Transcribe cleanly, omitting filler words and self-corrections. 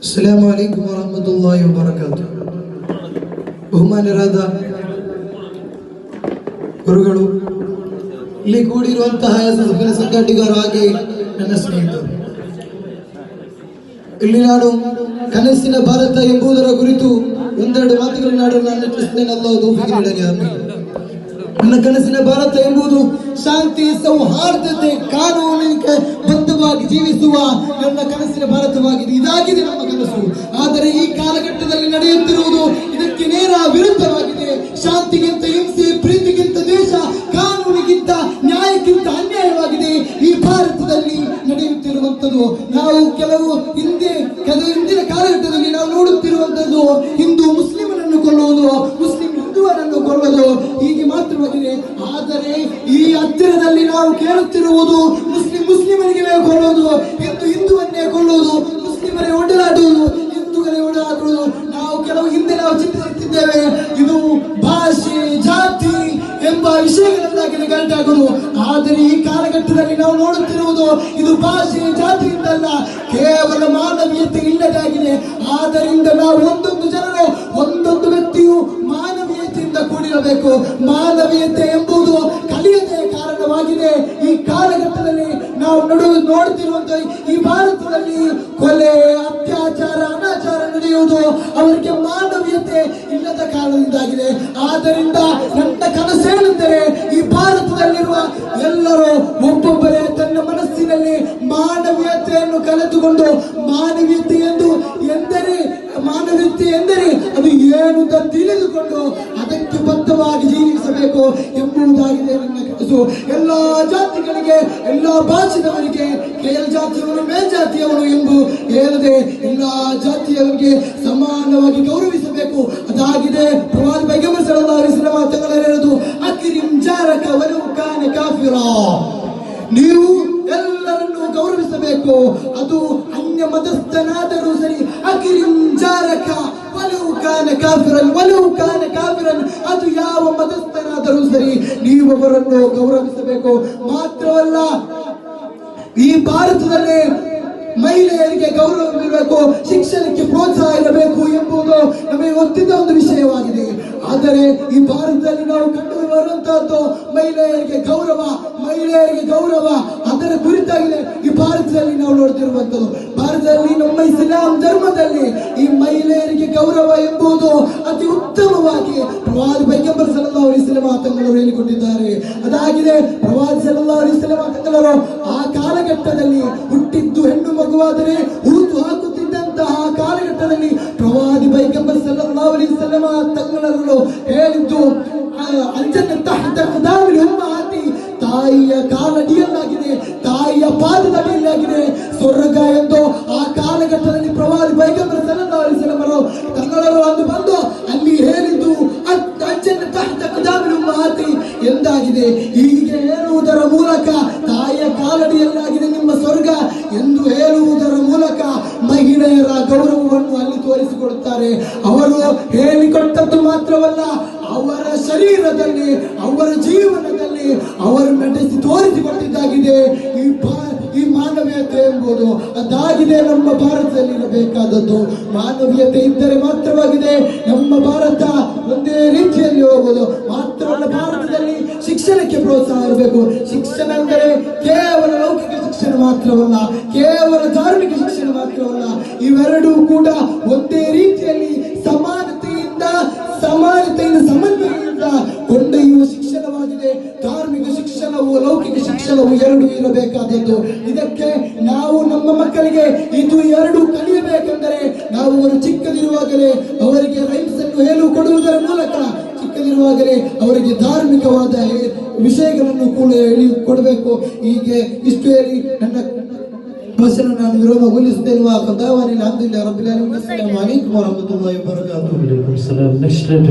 ಅಸ್ಸಲಾಮು ಅಲೈಕುಂ ವರಹಮತುಲ್ಲಾಹಿ ವಬರಕಾತುಹು. ಬಹುಮಾನ್ಯರಾದ ಗುರುಗಳು, ಇಲ್ಲಿ ಕೂಡಿರುವಂತಹ ಸಂಘಟಕರು ಹಾಗೆ ನನ್ನ ಸ್ನೇಹಿತರು, ಇಲ್ಲಿ ನಾನು ಕನಸಿನ ಭಾರತ ಎಂಬುದರ ಕುರಿತು ಒಂದೆರಡು ಮಾತುಗಳನ್ನಾಡಲು ನಾನು ಇಚ್ಛಿಸುತ್ತೇನೆ. ಅಲ್ಲಾಹು ತೌಫೀಕ್ ನೀಡಲಿ, ಆಮೀನ್. ನನ್ನ ಕನಸಿನ ಭಾರತ ಎಂಬುದು ಶಾಂತಿ, ಸೌಹಾರ್ದತೆ, ಕಾನೂನಿಗೆ ಬದ್ಧವಾಗಿ ಜೀವಿಸುವ ನನ್ನ ಕನಸಿನ ಭಾರತವಾಗಿದೆ. ಇದಾಗಿದೆ ನಮ್ಮ ಕನಸು. ಆದರೆ ಈ ಕಾಲಘಟ್ಟದಲ್ಲಿ ನಡೆಯುತ್ತಿರುವುದು ಇದಕ್ಕೆ ನೇರ ವಿರುದ್ಧವಾಗಿದೆ. ಶಾಂತಿಗಿಂತ ಹಿಂಸೆ, ಪ್ರೀತಿಗಿಂತ ದೇಶ, ಕಾನೂನಿಗಿಂತ ನ್ಯಾಯಕ್ಕಿಂತ ಅನ್ಯಾಯವಾಗಿದೆ ಈ ಭಾರತದಲ್ಲಿ ನಡೆಯುತ್ತಿರುವಂಥದ್ದು. ನಾವು ಹಿಂದಿನ ಕಾಲಘಟ್ಟದಲ್ಲಿ ನಾವು ನೋಡುತ್ತಿರುವಂಥದ್ದು ಹಿಂದೂ ಮುಸ್ಲಿಮನನ್ನು ಕೊಲ್ಲುವುದು, ಮುಸ್ಲಿಂ ಹಿಂದುವರನ್ನು ಕೊಲ್ಲುವುದು, ಹೀಗೆ ಮಾತ್ರವಾಗಿದೆ. ಆದರೆ ಈ ಹತ್ತಿರದಲ್ಲಿ ನಾವು ಕೇಳುತ್ತಿರುವುದು ಮುಸ್ಲಿಮರಿಗೆ ಕೊಲ್ಲುವುದು, ಹಿಂದುವನ್ನೇ ಕೊಲ್ಲುವುದು, ಮುಸ್ಲಿಮರೇ ಒಡಲಾಡುವುದು, ಹಿಂದೂಗಳೇ ಒಡಲಾಡುವುದು. ನಾವು ಚಿಂತಿಸುತ್ತಿದ್ದೇವೆ. ಇದು ಭಾಷೆ, ಜಾತಿ ಎಂಬ ವಿಷಯಗಳನ್ನಾಗಿ ಗಂಟಾಗುವುದು. ಆದರೆ ಈ ಕಾಲಘಟ್ಟದಲ್ಲಿ ನಾವು ನೋಡುತ್ತಿರುವುದು ಇದು ಭಾಷೆ, ಜಾತಿಯಿಂದಲ್ಲ, ಕೇವಲ ಮಾನವೀಯತೆ ಇಲ್ಲದಾಗಿದೆ. ಆದ್ದರಿಂದ ನಾವು ಒಂದೊಂದು ಜನರು, ಒಂದೊಂದು ವ್ಯಕ್ತಿಯು ಮಾನವೀಯತೆಯಿಂದ ಕೂಡಿರಬೇಕು. ಮಾನವೀಯತೆ ಎಂಬುದು ಕಲಿಯದೇ ಕಾರಣವಾಗಿದೆ. ಈ ಕಾಲಘಟ್ಟದಲ್ಲಿ ನಾವು ನೋಡುತ್ತಿರುವಂತಹ ಈ ಭಾರತದಲ್ಲಿ ಕೊಲೆ, ಅತ್ಯಾಚಾರ, ಅನಾಚಾರ ನಡೆಯುವುದು ಅವರಿಗೆ ಮಾನವೀಯತೆ ಇಲ್ಲದ ಕಾರಣದಿಂದಾಗಿದೆ. ಆದ್ದರಿಂದ ನನ್ನ ಕನಸೇನೆಂದರೆ ಈ ಭಾರತದಲ್ಲಿರುವ ಎಲ್ಲರೂ ಒಬ್ಬೊಬ್ಬರೇ ತನ್ನ ಮನಸ್ಸಿನಲ್ಲಿ ಮಾನವೀಯತೆಯನ್ನು ಕಲಿತುಕೊಂಡು ಮಾನವೀಯತೆ ಎಂದರೆ ಅದು ಏನು ಅಂತ ತಿಳಿದುಕೊಂಡು ಅದಕ್ಕೆ ಬದ್ಧವಾಗಿ ಜೀವಿಸಬೇಕು ಎಂಬುದಾಗಿದೆ ನನ್ನ ಕನಸು. ಎಲ್ಲಾ ಜಾತಿಗಳಿಗೆ, ಎಲ್ಲಾ ಭಾಷೆದವರಿಗೆ, ಜಾತಿಯವರು ಮೇಲ್ಜಾತಿಯವರು ಎಂದು ಹೇಳದೆ ಎಲ್ಲಾ ಜಾತಿಯವರಿಗೆ ಸಮಾನವಾಗಿ ಗೌರವಿಸಬೇಕು. ಅದಾಗಿದೆ ಪ್ರವಾದಿ ಪೈಗಂಬರ್ ಸಲ್ಲಲ್ಲಾಹು ಅಲೈಹಿ ವಸಲ್ಲಂ ತಗಳೇಳುವುದು, ಅಕ್ರಿಮ್ ಜಾರಕ ವಲೌ ಕಾನ ಕಾಫಿರಾ. ನೀವು ಎಲ್ಲರನ್ನು ಗೌರವಿಸಬೇಕು, ಅದು ಅನ್ಯ ಮತಸ್ಥನಾದರೂ ಸರಿ. ಅಕ್ರಿಮ್ ಜಾರಕ ವಲೌ ಕಾನ ಕಾಫಿರನ್, ಅದು ಯಾವ ಮತಸ್ಥನಾದರೂ ಸರಿ, ನೀವು ಅವರನ್ನು ಗೌರವಿಸಬೇಕು. ಮಾತ್ರವಲ್ಲ, ಈ ಭಾರತದಲ್ಲಿ ಮಹಿಳೆಯರಿಗೆ ಗೌರವವಿರಬೇಕು, ಶಿಕ್ಷಣಕ್ಕೆ ಪ್ರೋತ್ಸಾಹ ಇರಬೇಕು ಎಂಬುದು ನಮಗೆ ಗೊತ್ತಿದ್ದ ಒಂದು ವಿಷಯವಾಗಿದೆ. ಆದರೆ ಈ ಭಾರತದಲ್ಲಿ ನಾವು ಕಂಡು ಬರುವಂತಹದ್ದು ಮಹಿಳೆಯರಿಗೆ ಗೌರವ ಅದರ ಕುರಿತಾಗಿದೆ ಈ ಭಾರತದಲ್ಲಿ ನಾವು ನೋಡ್ತಿರುವಂಥದ್ದು. ಭಾರತದಲ್ಲಿ ನಮ್ಮ ಇಸ್ಲಾಂ ಧರ್ಮದಲ್ಲಿ ಈ ಮಹಿಳೆಯರಿಗೆ ಗೌರವ ಎಂಬುದು ಅತಿ ಉತ್ತಮವಾಗಿ ಪ್ರವಾದಿ ಪೈಗಂಬರ್ ಸಲ್ಲಲ್ಲಾಹು ಅಲೈಹಿ ವಸಲ್ಲಂ ತങ്ങളವರು ಹೇಳಿಕೊಟ್ಟಿದ್ದಾರೆ. ಅದಾಗಿದೆ ಪ್ರವಾದಿ ಸಲ್ಲಲ್ಲಾಹು ಅಲೈಹಿ ವಸಲ್ಲಂ ತങ്ങളವರು ಆ ಕಾಲಘಟ್ಟದಲ್ಲಿ ಹುಟ್ಟಿದ್ದು ಹೆಣ್ಣು ಮಗುವಾದರೆ ಊತು ಹಾಕುತ್ತಿದ್ದಂತಹ ಕಾಲಘಟ್ಟದಲ್ಲಿ ಪ್ರವಾದಿ ಪೈಗಂಬರ್ ಸಲ್ಲಲ್ಲಾಹು ಅಲೈಹಿ ವಸಲ್ಲಂ ತങ്ങളವರು ಹೇಳಿದ್ದು, ತಾಯಿಯ ಕಾಲಡಿಯಲ್ಲಾಗಿದೆ, ತಾಯಿಯ ಪಾದದಡಿಯಲ್ಲಾಗಿದೆ ಸ್ವರ್ಗ ಎಂದು ಆ ಕಾಲಘಟ್ಟದಲ್ಲಿ ಪ್ರವಾದಿ ಪೈಗಂಬರ್ ಸಲ್ಲಲ್ಲಾಹು ಅಲೈಹಿ ವಸಲ್ಲಂ ತങ്ങളವರು ಅಂದು ಬಂದು ಅಲ್ಲಿ ಹೇಳಿದ್ದು ಎಂದಾಗಿದೆ. ಹೀಗೆ ಹೇಳುವುದರ ಮೂಲಕ ತಾಯಿಯ ಕಾಲಡಿಯಲ್ಲಾಗಿದೆ ನಿಮ್ಮ ಸ್ವರ್ಗ ಎಂದು ಹೇಳುವುದರ ಮೂಲಕ ಮಹಿಳೆಯರ ಗೌರವವನ್ನು ಅಲ್ಲಿ ತೋರಿಸಿಕೊಡುತ್ತಾರೆ. ಅವರು ಹೇಳಿಕೊಟ್ಟದ್ದು ಮಾತ್ರವಲ್ಲ, ಅವರ ಶರೀರದಲ್ಲಿ, ಅವರ ಜೀವನದಲ್ಲಿ ಅವರು ನಡೆಸಿ ತೋರಿಸಿಕೊಟ್ಟಿದ್ದಾಗಿದೆ ಈ ಮಾನವೀಯತೆ ಎಂಬುದು. ಅದಾಗಿದೆ ನಮ್ಮ ಭಾರತದಲ್ಲಿ ಇರಬೇಕಾದದ್ದು. ಮಾನವೀಯತೆ ಇದ್ದರೆ ಮಾತ್ರವಾಗಿದೆ ನಮ್ಮ ಭಾರತ ಒಂದೇ ರೀತಿಯಲ್ಲಿ ಹೋಗುವುದು. ಮಾತ್ರವಲ್ಲ, ಭಾರತದಲ್ಲಿ ಶಿಕ್ಷಣಕ್ಕೆ ಪ್ರೋತ್ಸಾಹ ಇರಬೇಕು. ಶಿಕ್ಷಣ ಅಂದರೆ ಕೇವಲ ಲೌಕಿಕ ಶಿಕ್ಷಣ ಮಾತ್ರವಲ್ಲ, ಕೇವಲ ಧಾರ್ಮಿಕ ಶಿಕ್ಷಣ ಮಾತ್ರವಲ್ಲ, ಇವೆರಡೂ ಕೂಡ ಒಂದೇ ರೀತಿಯಲ್ಲಿ ಸಮಾನತೆಯಿಂದ ಸಮನ್ವಯದಿಂದ ಕೊಂಡೊಯ್ಯುವ ಶಿಕ್ಷಣವಾಗಿದೆ. ಧಾರ್ಮಿಕ ಶಿಕ್ಷಣವು, ಲೌಕಿಕ ಶಿಕ್ಷಣವು ಎರಡೂ ಇರಬೇಕಾದದ್ದು. ಇದಕ್ಕೆ ನಾವು ನಮ್ಮ ಮಕ್ಕಳಿಗೆ ಇದು ಎರಡು ಕಲಿಯಬೇಕೆಂದರೆ ನಾವು ಅವರು ಚಿಕ್ಕದಿರುವಾಗಲೇ ಅವರಿಗೆ ರೈಮ್ಸ್ ಅನ್ನು ಹೇಳಿಕೊಡುವುದರ ಮೂಲಕ ಚಿಕ್ಕದಿರುವಾಗಲೇ ಅವರಿಗೆ ಧಾರ್ಮಿಕವಾದ ವಿಷಯಗಳನ್ನು ಕೂಡ ಹೇಳಿಕೊಡಬೇಕು. ಹೀಗೆ ಇಷ್ಟು ಹೇಳಿ ನನ್ನ ಭಾಷಣ ನಾನು ವಿರಾಮಗೊಳಿಸುತ್ತೇನೆ. ಅಲ್ಹಮ್ದುಲಿಲ್ಲಾಹಿ ರಬ್ಬಿಲ್ ಆಲಮೀನ್. ಅಸ್ಸಲಾಮು ಅಲೈಕುಂ ವರಹಮತುಲ್ಲಾಹಿ ವಬರಕಾತುಹು.